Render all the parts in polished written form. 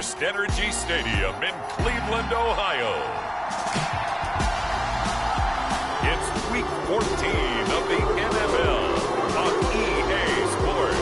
First Energy Stadium in Cleveland, Ohio. It's Week 14 of the NFL on EA Sports.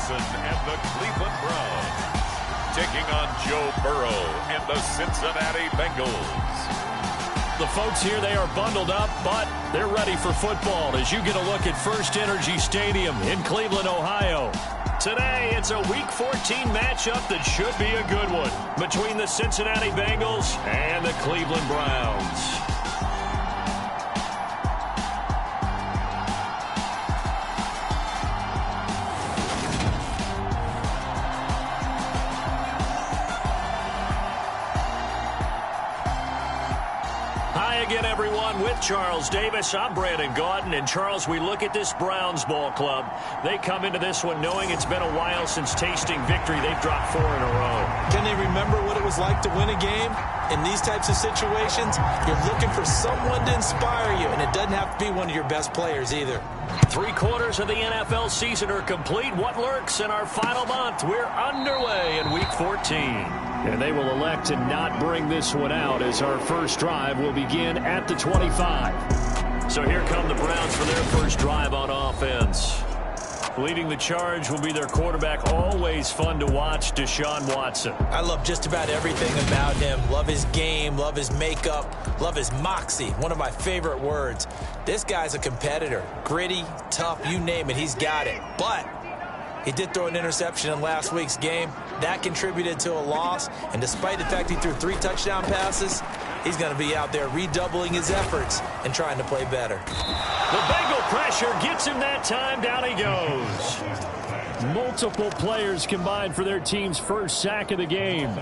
And the Cleveland Browns taking on Joe Burrow and the Cincinnati Bengals. The folks here, they are bundled up, but they're ready for football as you get a look at First Energy Stadium in Cleveland, Ohio. Today, it's a Week 14 matchup that should be a good one between the Cincinnati Bengals and the Cleveland Browns. Again, everyone, with Charles Davis, I'm Brandon Gaudin. And, Charles, we look at this Browns ball club. They come into this one knowing it's been a while since tasting victory. They've dropped 4 in a row. Can they remember what it was like to win a game? In these types of situations, you're looking for someone to inspire you, and it doesn't have to be one of your best players either. 3/4 of the NFL season are complete. What lurks in our final month? We're underway in Week 14. And they will elect to not bring this one out as our first drive will begin at the 25. So here come the Browns for their first drive on offense. Leading the charge will be their quarterback, always fun to watch, Deshaun Watson. I love just about everything about him. Love his game, love his makeup, love his moxie, one of my favorite words. This guy's a competitor. Gritty, tough, you name it, he's got it. But he did throw an interception in last week's game. That contributed to a loss, and despite the fact he threw 3 touchdown passes, he's going to be out there redoubling his efforts and trying to play better. The Bengal pressure gets him that time. Down he goes. Multiple players combined for their team's first sack of the game.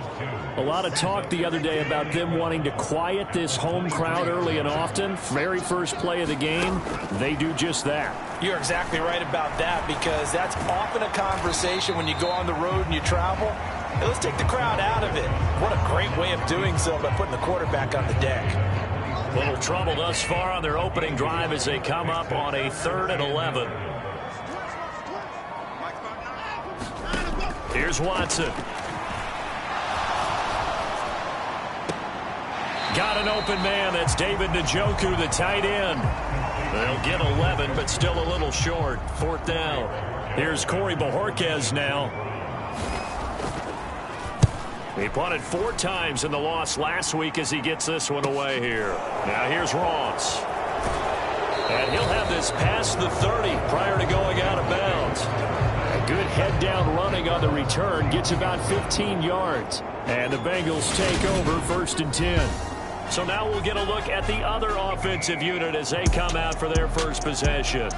A lot of talk the other day about them wanting to quiet this home crowd early and often. Very first play of the game, they do just that. You're exactly right about that, because that's often a conversation when you go on the road and you travel. Hey, let's take the crowd out of it. What a great way of doing so by putting the quarterback on the deck. Little trouble thus far on their opening drive as they come up on a 3rd and 11. Here's Watson. Got an open man. That's David Njoku, the tight end. They'll get 11, but still a little short. 4th down. Here's Corey Bojorquez now. He punted 4 times in the loss last week as he gets this one away here. Now here's Ross. And he'll have this past the 30 prior to going out of bounds. A good head-down running on the return gets about 15 yards. And the Bengals take over 1st and 10. So now we'll get a look at the other offensive unit as they come out for their first possession.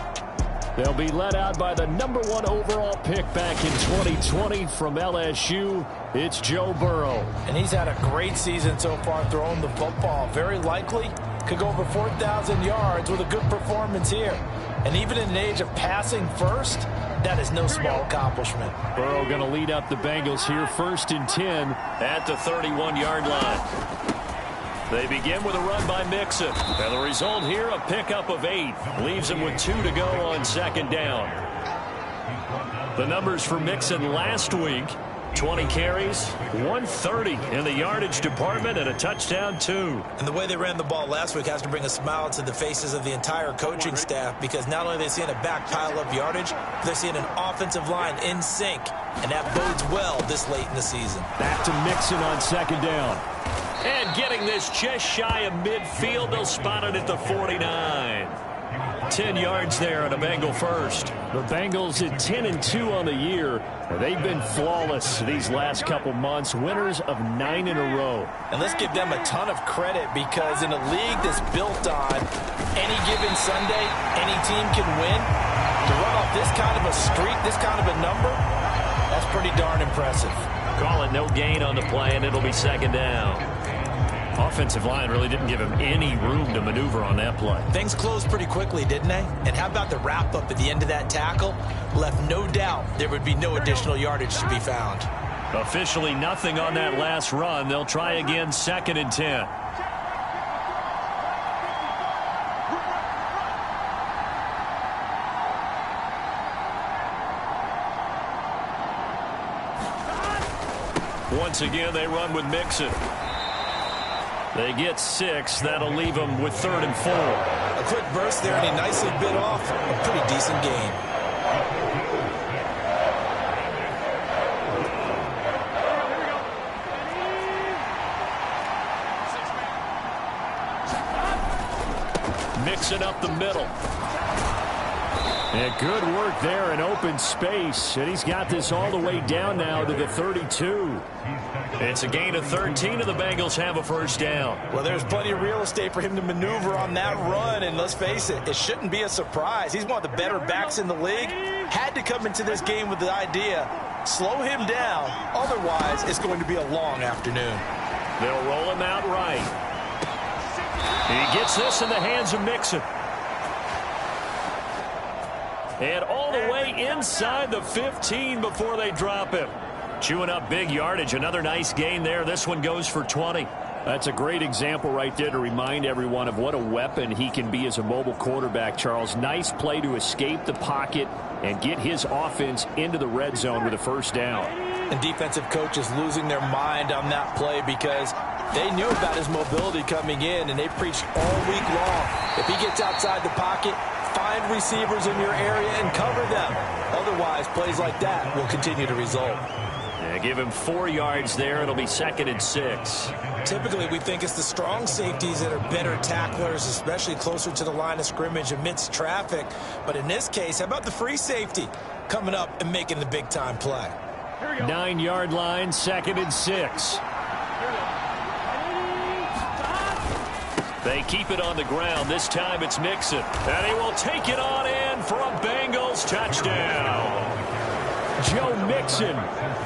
They'll be led out by the #1 overall pick back in 2020 from LSU. It's Joe Burrow. And he's had a great season so far throwing the football. Very likely could go over 4,000 yards with a good performance here. And even in an age of passing first, that is no small accomplishment. Burrow going to lead up the Bengals here 1st and 10 at the 31-yard line. They begin with a run by Mixon. And the result here, a pickup of 8. Leaves him with 2 to go on 2nd down. The numbers for Mixon last week, 20 carries, 130 in the yardage department, and a touchdown, 2. And the way they ran the ball last week has to bring a smile to the faces of the entire coaching staff, because not only are they seeing a back pile up yardage, they're seeing an offensive line in sync, and that bodes well this late in the season. Back to Mixon on 2nd down. And getting this just shy of midfield, they'll spot it at the 49. 10 yards there on a Bengal first. The Bengals at 10-2 on the year. They've been flawless these last couple months, winners of 9 in a row. And let's give them a ton of credit, because in a league that's built on any given Sunday, any team can win. To run off this kind of a streak, this kind of a number, that's pretty darn impressive. Call it no gain on the play, and it'll be 2nd down. Offensive line really didn't give him any room to maneuver on that play. Things closed pretty quickly, didn't they? And how about the wrap-up at the end of that tackle? Left no doubt there would be no additional yardage to be found. Officially nothing on that last run. They'll try again, 2nd and 10. Once again, they run with Mixon. They get 6. That'll leave them with 3rd and 4. A quick burst there, and he nicely bit off a pretty decent gain. Mixon up the middle. And good work there in open space. And he's got this all the way down now to the 32. It's a gain of 13, and the Bengals have a first down. Well, there's plenty of real estate for him to maneuver on that run. And let's face it, it shouldn't be a surprise. He's one of the better backs in the league. Had to come into this game with the idea, slow him down. Otherwise, it's going to be a long afternoon. They'll roll him out right. He gets this in the hands of Mixon. And all the way inside the 15 before they drop him. Chewing up big yardage. Another nice gain there. This one goes for 20. That's a great example right there to remind everyone of what a weapon he can be as a mobile quarterback, Charles. Nice play to escape the pocket and get his offense into the red zone with a first down. And defensive coaches losing their mind on that play because they knew about his mobility coming in, and they preached all week long. If he gets outside the pocket, find receivers in your area and cover them. Otherwise, plays like that will continue to result. Yeah, give him 4 yards there. It'll be 2nd and 6. Typically, we think it's the strong safeties that are better tacklers, especially closer to the line of scrimmage amidst traffic. But in this case, how about the free safety coming up and making the big-time play? 9-yard line, 2nd and 6. They keep it on the ground. This time it's Mixon. And he will take it on in for a Bengals touchdown. Joe Mixon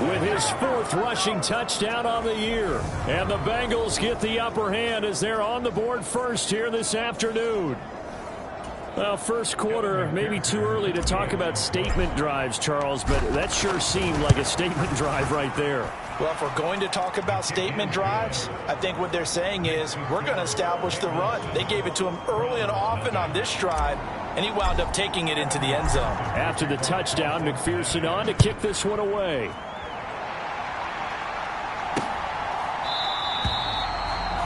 with his 4th rushing touchdown on the year. And the Bengals get the upper hand as they're on the board first here this afternoon. Well, first quarter, maybe too early to talk about statement drives, Charles, but that sure seemed like a statement drive right there. Well, if we're going to talk about statement drives, I think what they're saying is we're going to establish the run. They gave it to him early and often on this drive, and he wound up taking it into the end zone. After the touchdown, McPherson on to kick this one away.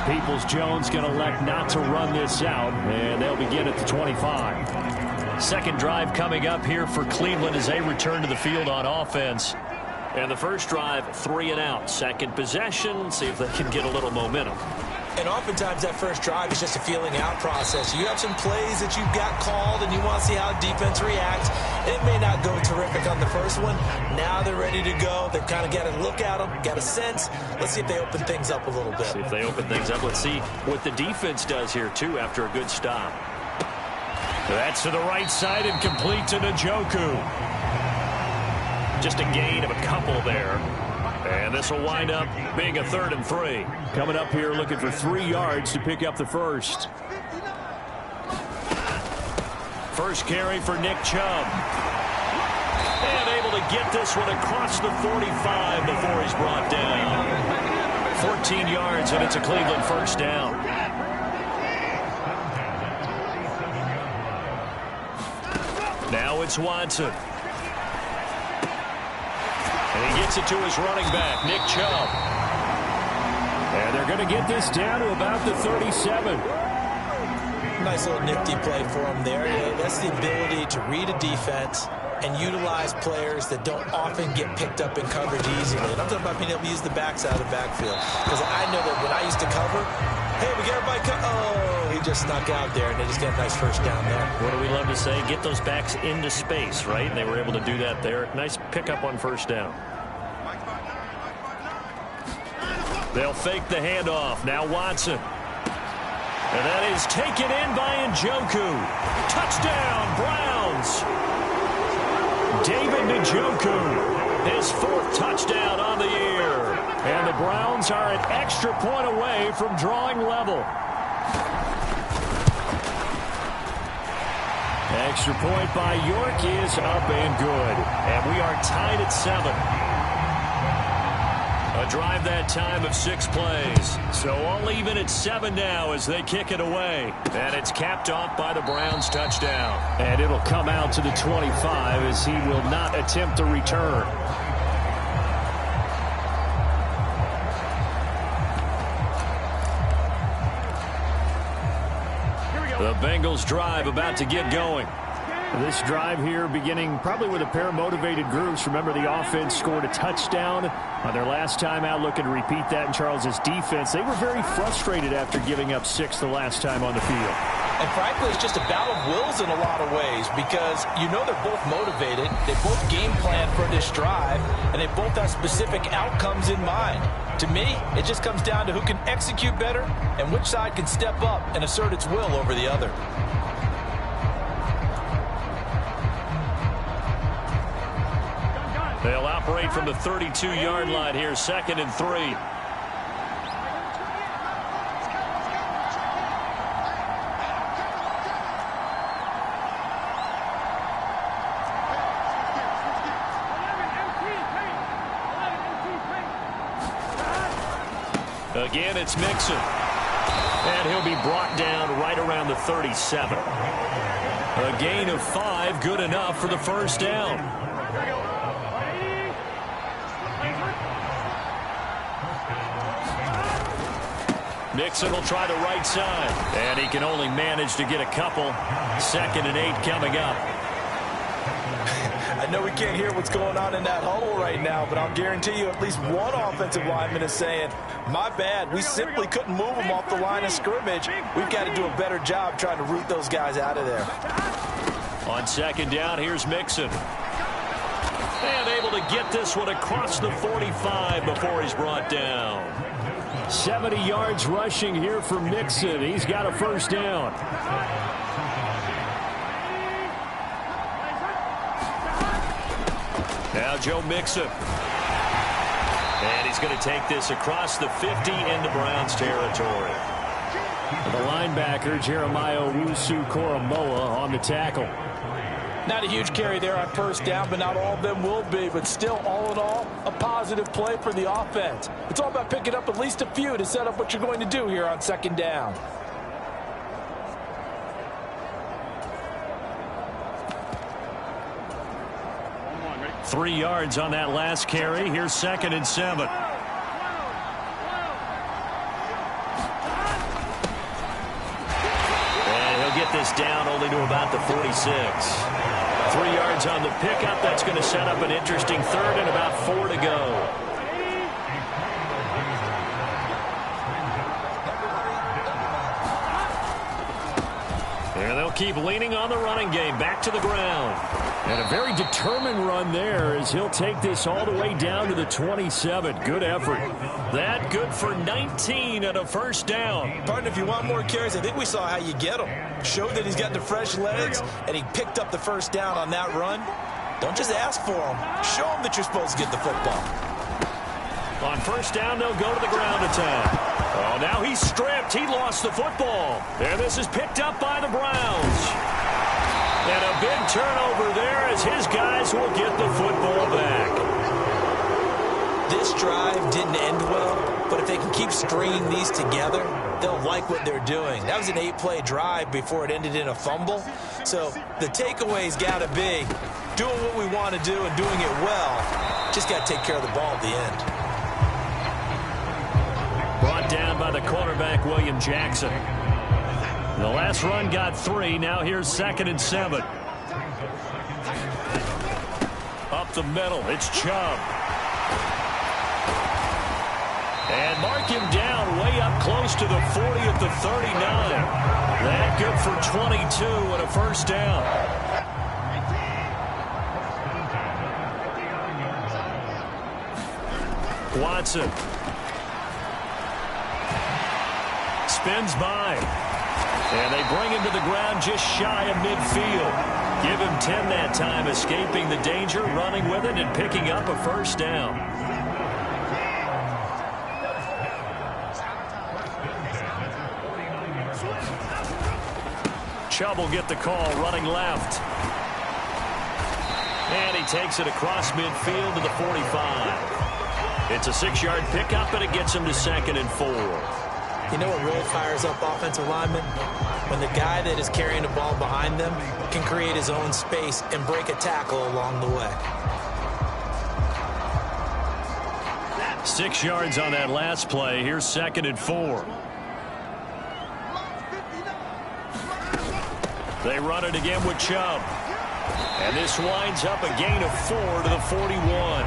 Peoples-Jones going to elect not to run this out, and they'll begin at the 25. Second drive coming up here for Cleveland as they return to the field on offense. And the first drive, 3 and out. Second possession, see if they can get a little momentum. And oftentimes that first drive is just a feeling out process. You have some plays that you've got called and you want to see how defense reacts. It may not go terrific on the first one. Now they're ready to go. They've kind of got to look at them, got a sense. Let's see if they open things up a little bit. See if they open things up. Let's see what the defense does here, too, after a good stop. That's to the right side and complete to Njoku. Just a gain of a couple there. And this will wind up being a 3rd and 3. Coming up here looking for 3 yards to pick up the first. First carry for Nick Chubb. And able to get this one across the 45 before he's brought down. 14 yards, and it's a Cleveland first down. Now it's Watson. And he gets it to his running back, Nick Chubb. And they're going to get this down to about the 37. Nice little nifty play for him there. That's the ability to read a defense and utilize players that don't often get picked up in coverage easily. And I'm talking about being able to use the backs out of the backfield. Because I know that when I used to cover, hey, we got everybody oh, he just snuck out there, and they just got a nice first down there. What do we love to say? Get those backs into space, right? And they were able to do that there. Nice pickup on first down. They'll fake the handoff. Now Watson. And that is taken in by Njoku. Touchdown, Browns. David Njoku, his 4th touchdown on the year. And the Browns are an extra point away from drawing level. Extra point by York is up and good. And we are tied at 7. A drive that time of 6 plays. So all even at 7 now as they kick it away. And it's capped off by the Browns touchdown. And it'll come out to the 25 as he will not attempt to return. The Bengals drive about to get going. This drive here beginning probably with a pair of motivated groups. Remember, the offense scored a touchdown on their last time out, looking to repeat that in Charles's defense. They were very frustrated after giving up 6 the last time on the field. And frankly, it's just a battle of wills in a lot of ways because you know they're both motivated. They both game plan for this drive, and they both have specific outcomes in mind. To me, it just comes down to who can execute better and which side can step up and assert its will over the other. They'll operate from the 32-yard line here, 2nd and 3. Again, it's Mixon. And he'll be brought down right around the 37. A gain of 5, good enough for the first down. Mixon will try the right side. And he can only manage to get a couple. 2nd and 8 coming up. I know we can't hear what's going on in that huddle right now, but I'll guarantee you at least one offensive lineman is saying, my bad, we simply couldn't move them off the line of scrimmage. We've got to do a better job trying to root those guys out of there. On 2nd down, here's Mixon. And able to get this one across the 45 before he's brought down. 70 yards rushing here for Mixon. He's got a first down. Now Joe Mixon. And he's going to take this across the 50 into Browns territory. The linebacker, Jeremiah Owusu-Koramoah, on the tackle. Not a huge carry there on first down, but not all of them will be. But still, all in all, a positive play for the offense. It's all about picking up at least a few to set up what you're going to do here on 2nd down. Three yards on that last carry. Here's 2nd and 7. And he'll get this down only to about the 46. 3 yards on the pickup. That's going to set up an interesting 3rd and about 4 to go. And they'll keep leaning on the running game. Back to the ground. And a very determined run there as he'll take this all the way down to the 27. Good effort. That good for 19 and a first down. Partner, if you want more carries, I think we saw how you get them. Showed that he's got the fresh legs, and he picked up the first down on that run. Don't just ask for them. Show them that you're supposed to get the football. On first down, they'll go to the ground attack. Oh, now he's stripped. He lost the football. And this is picked up by the Browns. And a big turnover there as his guys will get the football back. This drive didn't end well, but if they can keep stringing these together, they'll like what they're doing. That was an 8-play drive before it ended in a fumble. So the takeaway's got to be doing what we want to do and doing it well. Just got to take care of the ball at the end. Brought down by the cornerback, William Jackson. The last run got 3. Now here's 2nd and 7. Up the middle, it's Chubb. And mark him down way up close to the 40 at the 39. That good for 22 and a first down. Watson. Spins by. And they bring him to the ground just shy of midfield. Give him 10 that time, escaping the danger, running with it, and picking up a first down. Chubb will get the call running left. And he takes it across midfield to the 45. It's a 6-yard pickup, and it gets him to 2nd and 4. You know what really fires up offensive linemen? When the guy that is carrying the ball behind them can create his own space and break a tackle along the way. 6 yards on that last play. Here's 2nd and 4. They run it again with Chubb. And this winds up a gain of 4 to the 41.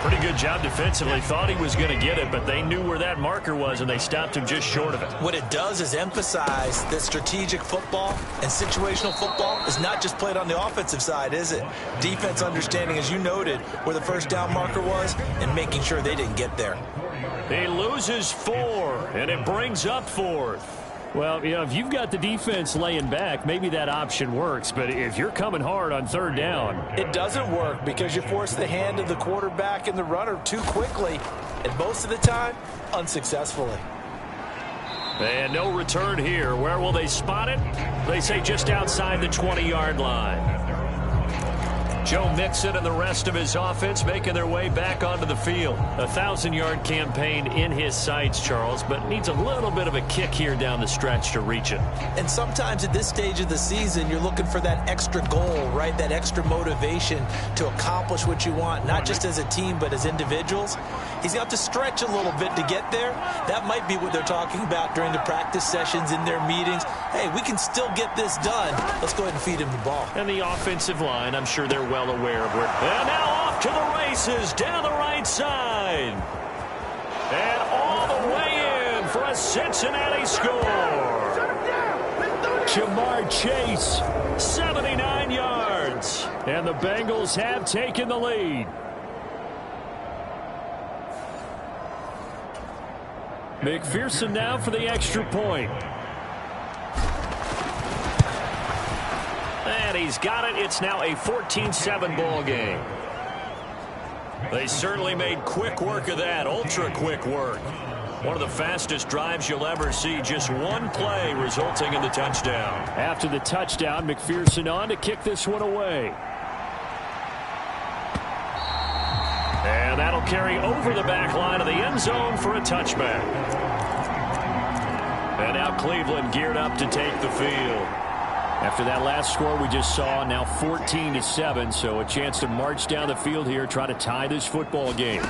Pretty good job defensively. Thought he was going to get it, but they knew where that marker was, and they stopped him just short of it. What it does is emphasize that strategic football and situational football is not just played on the offensive side, is it? Defense understanding, as you noted, where the first down marker was and making sure they didn't get there. He loses 4, and it brings up 4th. Well, if you've got the defense laying back, maybe that option works. But if you're coming hard on 3rd down, it doesn't work because you force the hand of the quarterback and the runner too quickly, and most of the time, unsuccessfully. And no return here. Where will they spot it? They say just outside the 20-yard line. Joe Mixon and the rest of his offense making their way back onto the field. A 1,000-yard campaign in his sights, Charles, but needs a little bit of a kick here down the stretch to reach it. And sometimes at this stage of the season, you're looking for that extra goal, right? That extra motivation to accomplish what you want, not just as a team, but as individuals. He's got to stretch a little bit to get there. That might be what they're talking about during the practice sessions, in their meetings. Hey, we can still get this done. Let's go ahead and feed him the ball. And the offensive line, I'm sure they're well aware of where. And now off to the races down the right side. And all the way in for a Cincinnati score. Jamar Chase, 79 yards. And the Bengals have taken the lead. McPherson now for the extra point. And he's got it. It's now a 14-7 ball game. They certainly made quick work of that, ultra-quick work. One of the fastest drives you'll ever see, just one play resulting in the touchdown. After the touchdown, McPherson on to kick this one away. And that'll carry over the back line of the end zone for a touchback. And now Cleveland geared up to take the field. After that last score we just saw, now 14-7, so a chance to march down the field here, try to tie this football game.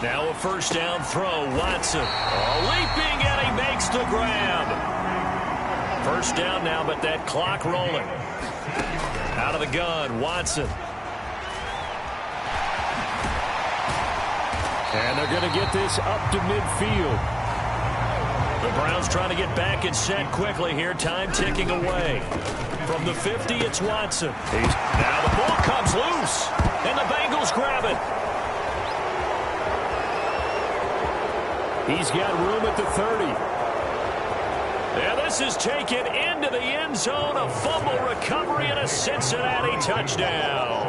Now a first down throw, Watson. Leaping, and he makes the grab. First down now, but that clock rolling. Out of the gun, Watson. And they're going to get this up to midfield. The Browns trying to get back and set quickly here. Time ticking away. From the 50, it's Watson. Now the ball comes loose, and the Bengals grab it. He's got room at the 30. And this is taken into the end zone. A fumble recovery and a Cincinnati touchdown.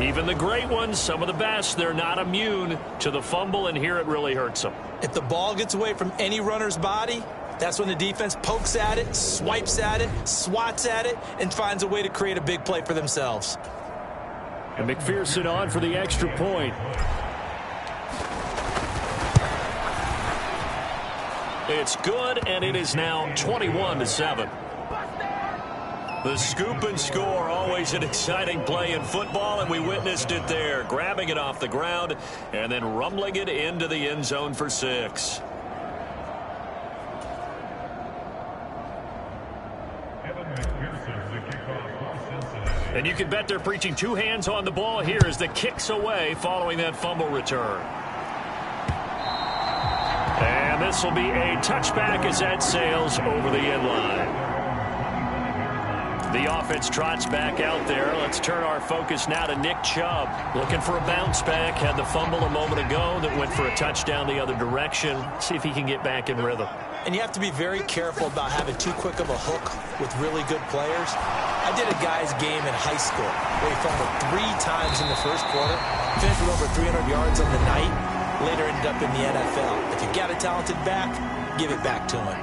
Even the great ones, some of the best, they're not immune to the fumble, and here it really hurts them. If the ball gets away from any runner's body, that's when the defense pokes at it, swipes at it, swats at it, and finds a way to create a big play for themselves. And McPherson on for the extra point. It's good, and it is now 21-7. The scoop and score, always an exciting play in football, and we witnessed it there. Grabbing it off the ground and then rumbling it into the end zone for 6. And you can bet they're preaching 2 hands on the ball here as the kick's away following that fumble return. And this will be a touchback as that sails over the end line. The offense trots back out there. Let's turn our focus now to Nick Chubb. Looking for a bounce back. Had the fumble a moment ago that went for a touchdown the other direction. See if he can get back in rhythm. And you have to be very careful about having too quick of a hook with really good players. I did a guy's game in high school where he fumbled 3 times in the first quarter, finished with over 300 yards on the night, later ended up in the NFL. If you've got a talented back, give it back to him.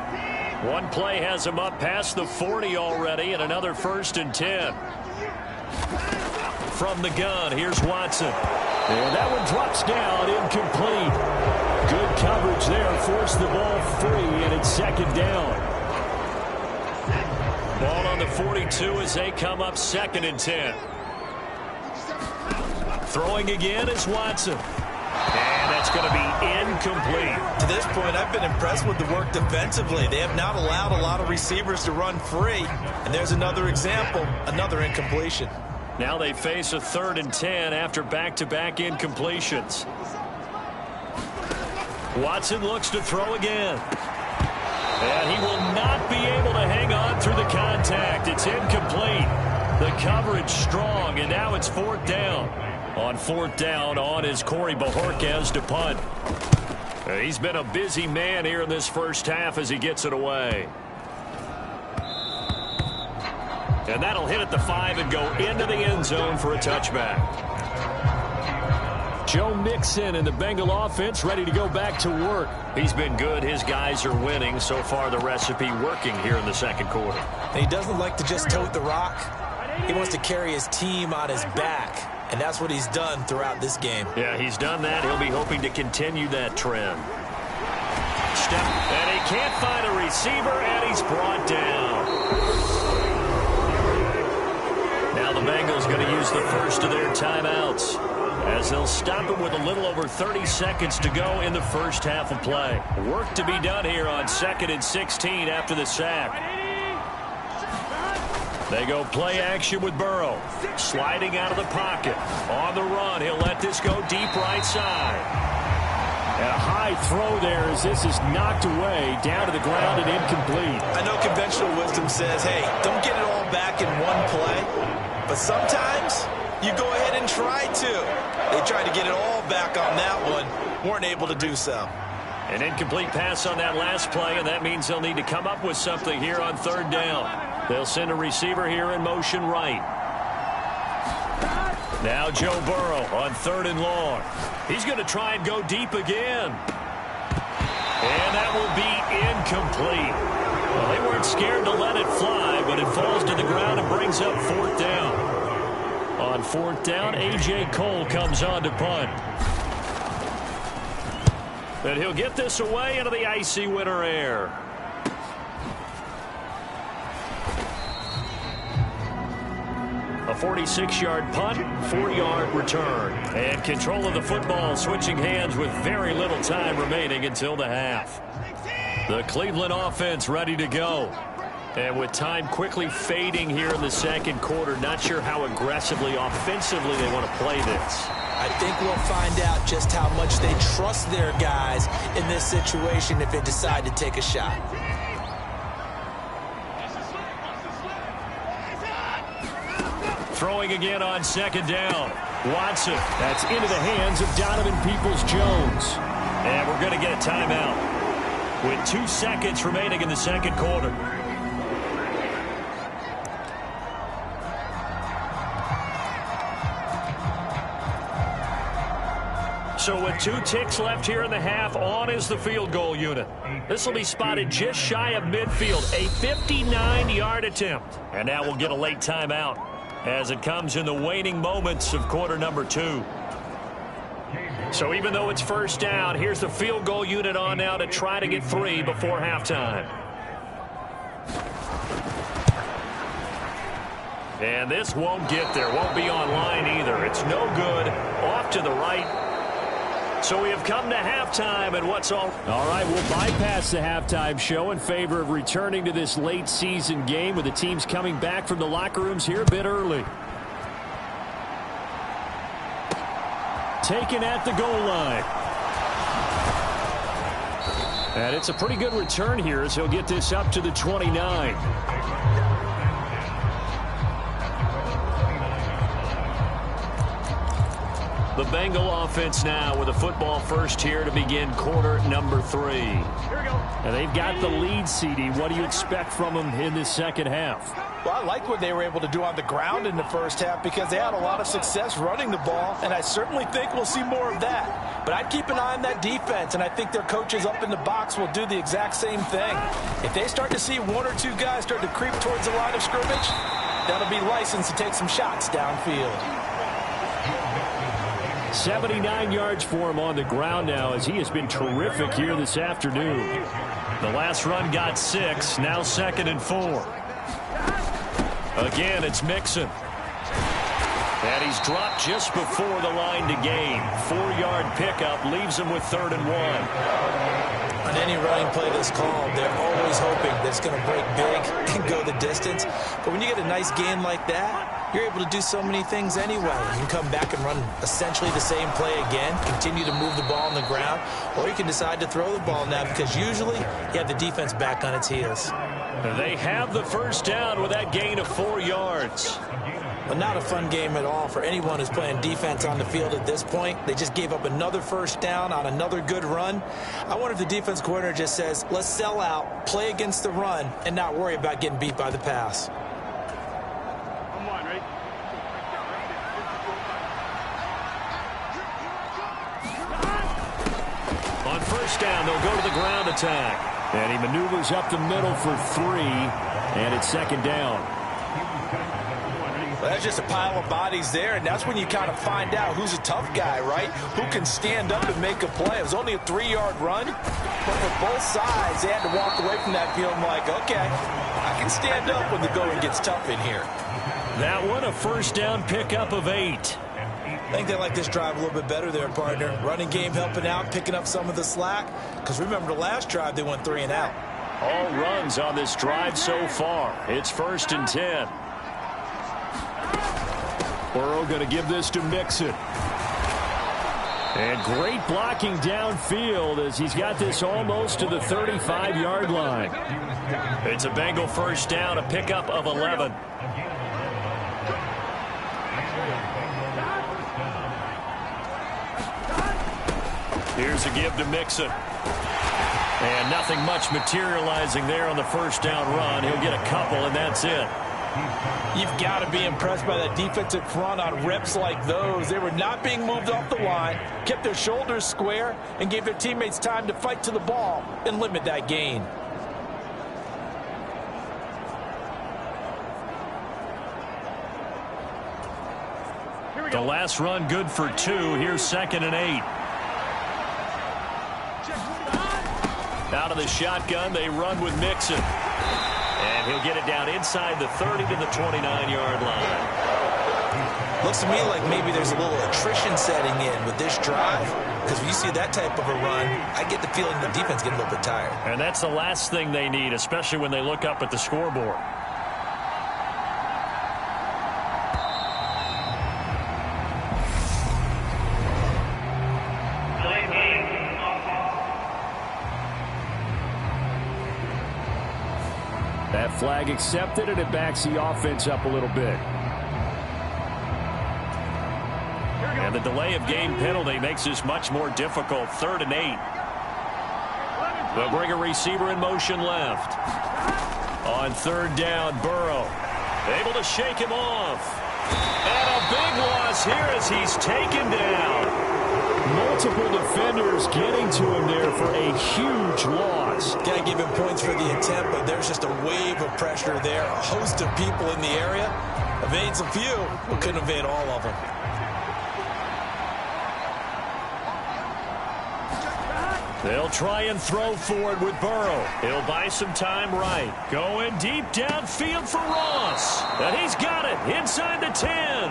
One play has him up past the 40 already, and another 1st and 10. From the gun, here's Watson. And that one drops down, incomplete. Good coverage there, forced the ball free, and it's 2nd down. Ball on the 42 as they come up 2nd and 10. Throwing again is Watson. And that's going to be incomplete. To this point, I've been impressed with the work defensively. They have not allowed a lot of receivers to run free. And there's another example, another incompletion. Now they face a 3rd and 10 after back-to-back incompletions. Watson looks to throw again. And he will not be able to hang on through the contact. It's incomplete. The coverage strong, and now it's 4th down. On 4th down, on is Corey Bojorquez to punt. He's been a busy man here in this first half as he gets it away. And that'll hit at the 5 and go into the end zone for a touchback. Joe Mixon and the Bengal offense ready to go back to work. He's been good. His guys are winning. So far, the recipe working here in the 2nd quarter. And he doesn't like to just tote the rock. He wants to carry his team on his back. And that's what he's done throughout this game. Yeah, he's done that. He'll be hoping to continue that trend. Step, and he can't find a receiver, and he's brought down. Now the Bengals going to use the first of their timeouts, as they'll stop him with a little over 30 seconds to go in the first half of play. Work to be done here on 2nd and 16 after the sack. They go play action with Burrow. Sliding out of the pocket. On the run, he'll let this go deep right side. And a high throw there as this is knocked away, down to the ground and incomplete. I know conventional wisdom says, hey, don't get it all back in one play. But sometimes you go ahead and try to. They tried to get it all back on that one. Weren't able to do so. An incomplete pass on that last play, and that means they'll need to come up with something here on 3rd down. They'll send a receiver here in motion right. Now Joe Burrow on 3rd and long. He's going to try and go deep again. And that will be incomplete. Well, they weren't scared to let it fly, but it falls to the ground and brings up 4th down. On 4th down, A.J. Cole comes on to punt. And he'll get this away into the icy winter air. A 46-yard punt, 4-yard return. And control of the football switching hands with very little time remaining until the half. The Cleveland offense ready to go. And with time quickly fading here in the 2nd quarter, not sure how aggressively, offensively they want to play this. I think we'll find out just how much they trust their guys in this situation if they decide to take a shot. Throwing again on 2nd down. Watson. That's into the hands of Donovan Peoples-Jones. And we're going to get a timeout with 2 seconds remaining in the 2nd quarter. So with 2 ticks left here in the half, on is the field goal unit. This will be spotted just shy of midfield, a 59-yard attempt. And now we'll get a late timeout as it comes in the waning moments of quarter number 2. So even though it's 1st down, here's the field goal unit on now to try to get 3 before halftime. And this won't get there, won't be online either. It's no good, off to the right. So we have come to halftime, and what's all right, we'll bypass the halftime show in favor of returning to this late season game with the teams coming back from the locker rooms here a bit early. Taken at the goal line. And it's a pretty good return here as he'll get this up to the 29. The Bengal offense now with a football first here to begin quarter number 3. Here we go. And they've got the lead, CD. What do you expect from them in this second half? Well, I like what they were able to do on the ground in the first half because they had a lot of success running the ball, and I certainly think we'll see more of that. But I'd keep an eye on that defense, and I think their coaches up in the box will do the exact same thing. If they start to see one or two guys start to creep towards the line of scrimmage, that'll be licensed to take some shots downfield. 79 yards for him on the ground now as he has been terrific here this afternoon. The last run got 6, now 2nd and 4. Again, it's Mixon. And he's dropped just before the line to gain. 4-yard pickup leaves him with 3rd and 1. On any running play that's called, they're always hoping that it's going to break big and go the distance. But when you get a nice gain like that, you're able to do so many things anyway. You can come back and run essentially the same play again, continue to move the ball on the ground, or you can decide to throw the ball now because usually you have the defense back on its heels. They have the first down with that gain of 4 yards. But not a fun game at all for anyone who's playing defense on the field at this point. They just gave up another first down on another good run. I wonder if the defense coordinator just says, let's sell out, play against the run, and not worry about getting beat by the pass. On first down, they'll go to the ground attack. And he maneuvers up the middle for 3, and it's 2nd down. Well, that's just a pile of bodies there, and that's when you kind of find out who's a tough guy, right? Who can stand up and make a play. It was only a 3-yard run, but for both sides, they had to walk away from that feeling like, okay, I can stand up when the going gets tough in here. That one, a first down pickup of 8. I think they like this drive a little bit better there, partner. Running game helping out, picking up some of the slack. Because remember the last drive, they went 3 and out. All runs on this drive so far. It's 1st and 10. Burrow going to give this to Mixon. And great blocking downfield as he's got this almost to the 35-yard line. It's a Bengal first down, a pickup of 11. Here's a give to Mixon. And nothing much materializing there on the first down run. He'll get a couple, and that's it. You've got to be impressed by that defensive front on reps like those. They were not being moved off the line, kept their shoulders square, and gave their teammates time to fight to the ball and limit that gain. The last run good for 2. Here's 2nd and 8. Out of the shotgun, they run with Mixon. And he'll get it down inside the 30 to the 29-yard line. Looks to me like maybe there's a little attrition setting in with this drive. Because when you see that type of a run, I get the feeling the defense getting a little bit tired. And that's the last thing they need, especially when they look up at the scoreboard. That flag accepted, and it backs the offense up a little bit. And the delay of game penalty makes this much more difficult. 3rd and 8. They'll bring a receiver in motion left. On 3rd down, Burrow able to shake him off. And a big loss here as he's taken down. Multiple defenders getting to him there for a huge loss. Can't give him points for the attempt, but there's just a wave of pressure there. A host of people in the area. Evades a few, but couldn't evade all of them. They'll try and throw forward with Burrow. He'll buy some time right. Going deep downfield for Ross. And he's got it inside the 10.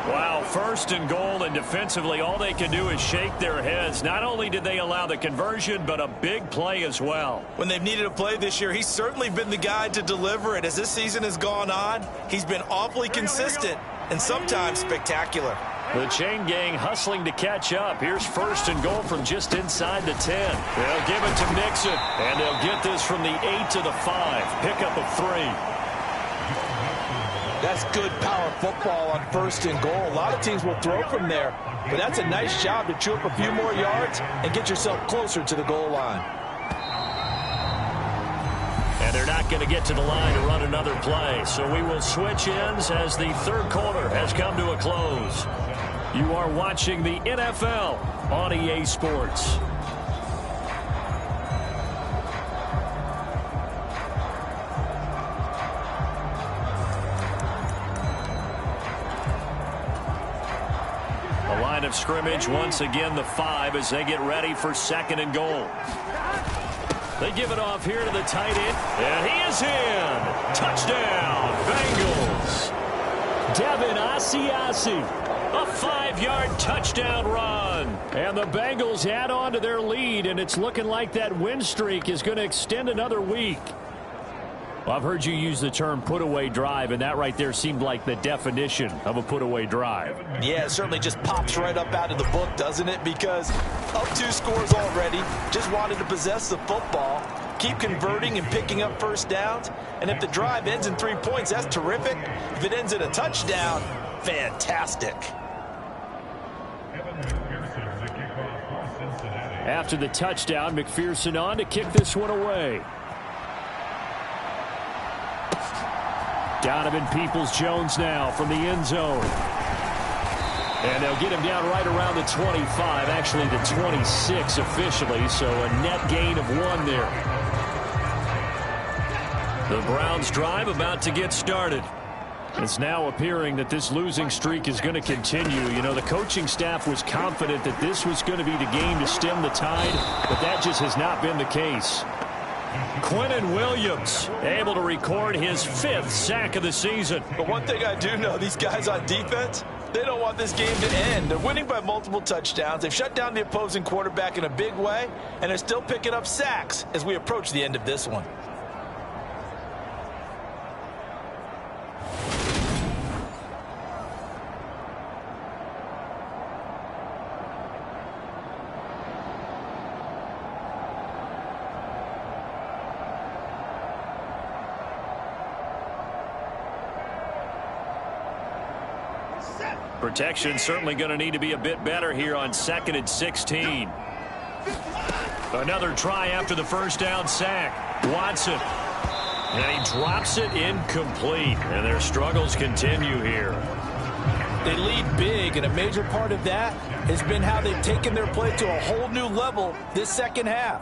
Wow, 1st and goal, and defensively all they can do is shake their heads. Not only did they allow the conversion, but a big play as well. When they've needed a play this year, he's certainly been the guy to deliver it. As this season has gone on, he's been awfully consistent and sometimes spectacular. The chain gang hustling to catch up. Here's 1st and goal from just inside the 10. They'll give it to Mixon, and they'll get this from the 8 to the 5. Pickup of 3. That's good power football on 1st and goal. A lot of teams will throw from there, but that's a nice job to chew up a few more yards and get yourself closer to the goal line. And they're not not going to get to the line to run another play. So we will switch ends as the third quarter has come to a close. You are watching the NFL on EA Sports. Line of scrimmage once again the 5 as they get ready for 2nd and goal. They give it off here to the tight end, and he is in. Touchdown, Bengals. Devin Asiasi, a 5-yard touchdown run. And the Bengals add on to their lead, and it's looking like that win streak is going to extend another week. Well, I've heard you use the term put-away drive, and that right there seemed like the definition of a put-away drive. Yeah, it certainly just pops right up out of the book, doesn't it? Because up 2 scores already, just wanted to possess the football, keep converting and picking up first downs. And if the drive ends in 3 points, that's terrific. If it ends in a touchdown, fantastic. After the touchdown, McPherson on to kick this one away. Donovan Peoples-Jones now from the end zone. And they'll get him down right around the 25, actually the 26 officially, so a net gain of 1 there. The Browns drive about to get started. It's now appearing that this losing streak is going to continue. You know, the coaching staff was confident that this was going to be the game to stem the tide, but that just has not been the case. Quinnen Williams able to record his 5th sack of the season. But one thing I do know, these guys on defense, they don't want this game to end. They're winning by multiple touchdowns. They've shut down the opposing quarterback in a big way, and they're still picking up sacks as we approach the end of this one. Protection certainly going to need to be a bit better here on 2nd and 16. Another try after the first down sack. Watson. And he drops it incomplete. And their struggles continue here. They lead big, and a major part of that has been how they've taken their play to a whole new level this second half.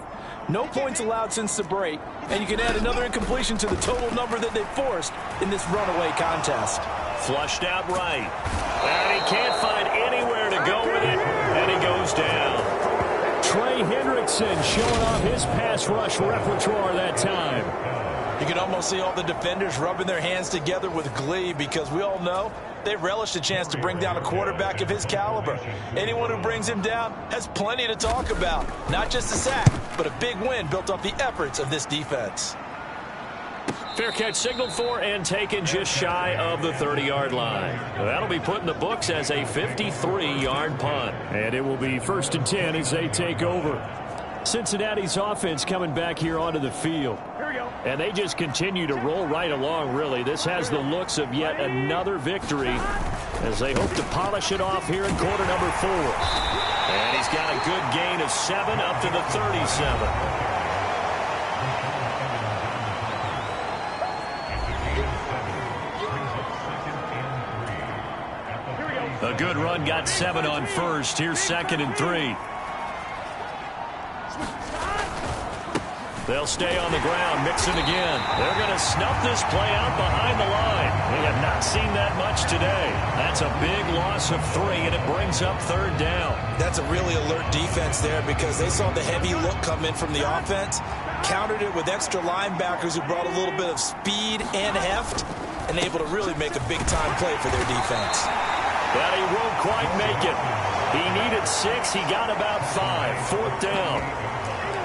No points allowed since the break, and you can add another incompletion to the total number that they've forced in this runaway contest. Flushed out right. And he can't find anywhere to go with it, and he goes down. Trey Hendrickson showing off his pass rush repertoire that time. You can almost see all the defenders rubbing their hands together with glee because we all know they relish the chance to bring down a quarterback of his caliber. Anyone who brings him down has plenty to talk about. Not just a sack, but a big win built off the efforts of this defense. Fair catch signaled for and taken just shy of the 30-yard line. That'll be put in the books as a 53-yard punt. And it will be 1st and 10 as they take over. Cincinnati's offense coming back here onto the field. Here we go. And they just continue to roll right along, really. This has the looks of yet another victory as they hope to polish it off here in quarter number 4. And he's got a good gain of 7 up to the 37. A good run, got 7 on first. Here's 2nd and 3. They'll stay on the ground, mix it again. They're going to snuff this play out behind the line. We have not seen that much today. That's a big loss of 3, and it brings up 3rd down. That's a really alert defense there because they saw the heavy look come in from the offense, countered it with extra linebackers who brought a little bit of speed and heft, and able to really make a big-time play for their defense. But he won't quite make it. He needed 6. He got about 5. 4th down.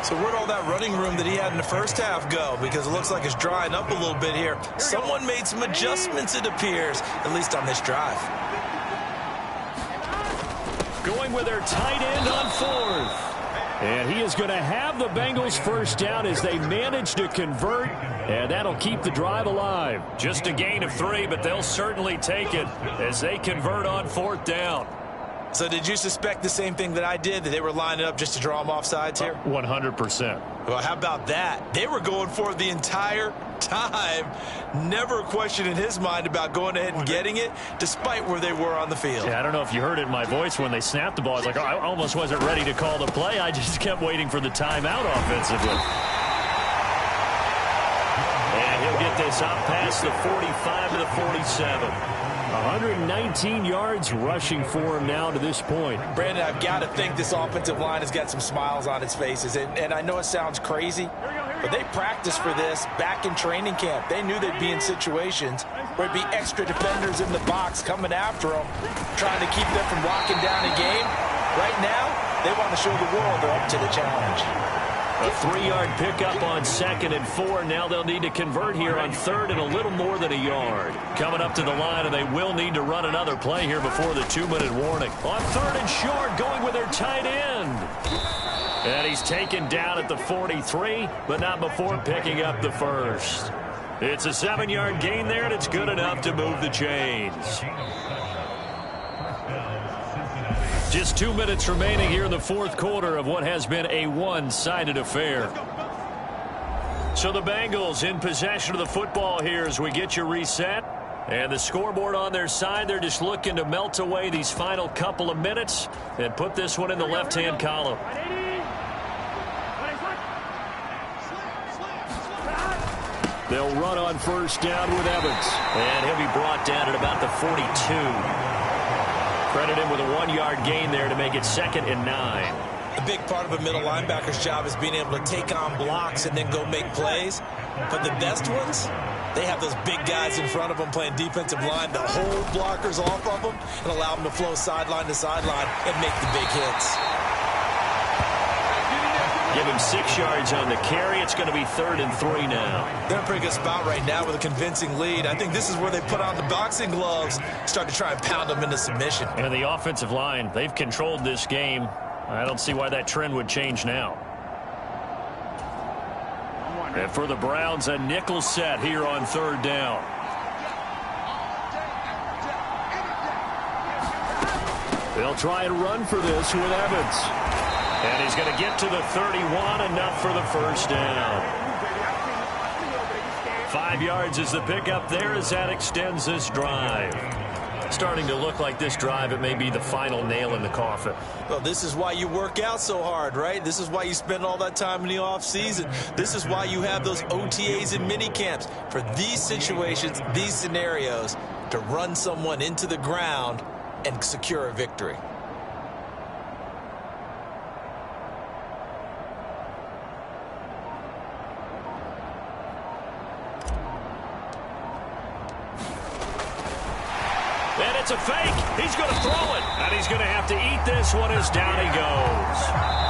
So where'd all that running room that he had in the first half go? Because it looks like it's drying up a little bit here. Someone made some adjustments, it appears, at least on this drive. Going with their tight end on 4th. And he is going to have the Bengals first down as they manage to convert, and that'll keep the drive alive. Just a gain of 3, but they'll certainly take it as they convert on 4th down. So did you suspect the same thing that I did, that they were lining up just to draw them off sides here? 100%. Well, how about that? They were going for it the entire time. Never a question in his mind about going ahead and getting it, despite where they were on the field. Yeah, I don't know if you heard it in my voice when they snapped the ball. I was like, oh, I almost wasn't ready to call the play. I just kept waiting for the timeout offensively. And he'll get this up past the 45 to the 47. 119 yards rushing for him now to this point. Brandon, I've got to think this offensive line has got some smiles on its faces. And I know it sounds crazy, but they practiced for this back in training camp. They knew they'd be in situations where it'd be extra defenders in the box coming after them, trying to keep them from locking down a game. Right now, they want to show the world they're up to the challenge. A 3-yard pickup on 2nd and 4. Now they'll need to convert here on 3rd and a little more than a yard. Coming up to the line, and they will need to run another play here before the 2-minute warning. On 3rd and short, going with their tight end. And he's taken down at the 43, but not before picking up the first. It's a 7-yard gain there, and it's good enough to move the chains. Just 2 minutes remaining here in the 4th quarter of what has been a one-sided affair. So the Bengals in possession of the football here as we get you reset. And the scoreboard on their side, they're just looking to melt away these final couple of minutes and put this one in the left-hand column. They'll run on 1st down with Evans. And he'll be brought down at about the 42. Credit him with a 1-yard gain there to make it 2nd and 9. A big part of a middle linebacker's job is being able to take on blocks and then go make plays. But the best ones, they have those big guys in front of them playing defensive line that hold blockers off of them and allow them to flow sideline to sideline and make the big hits. Give him 6 yards on the carry. It's going to be 3rd and 3 now. They're in a pretty good spot right now with a convincing lead. I think this is where they put on the boxing gloves, start to try and pound them into submission. And the offensive line, they've controlled this game. I don't see why that trend would change now. And for the Browns, a nickel set here on 3rd down. They'll try and run for this with Evans. And he's going to get to the 31, enough for the 1st down. 5 yards is the pickup there as that extends this drive. Starting to look like this drive, it may be the final nail in the coffin. Well, this is why you work out so hard, right? This is why you spend all that time in the offseason. This is why you have those OTAs and mini camps. For these situations, these scenarios, to run someone into the ground and secure a victory. And it's a fake. He's going to throw it. And he's going to have to eat this one as down he goes.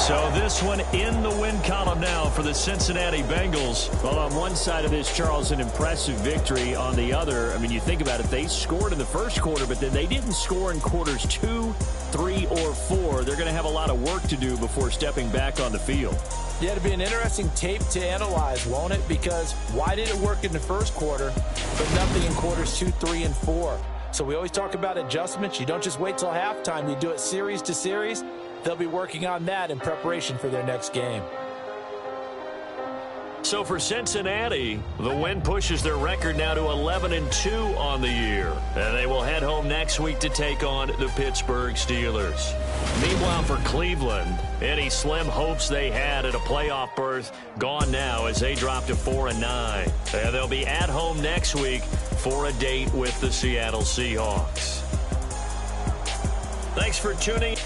So this one in the win column now for the Cincinnati Bengals. Well, on one side of this, Charles, an impressive victory. On the other, I mean, you think about it, they scored in the 1st quarter, but then they didn't score in quarters 2, 3, or 4. They're going to have a lot of work to do before stepping back on the field. Yeah, it'll be an interesting tape to analyze, won't it? Because why did it work in the 1st quarter, but nothing in quarters 2, 3, and 4? So we always talk about adjustments. You don't just wait till halftime. You do it series to series. They'll be working on that in preparation for their next game. So for Cincinnati, the win pushes their record now to 11-2 on the year. And they will head home next week to take on the Pittsburgh Steelers. Meanwhile, for Cleveland, any slim hopes they had at a playoff berth gone now as they drop to 4-9. And they'll be at home next week for a date with the Seattle Seahawks. Thanks for tuning in.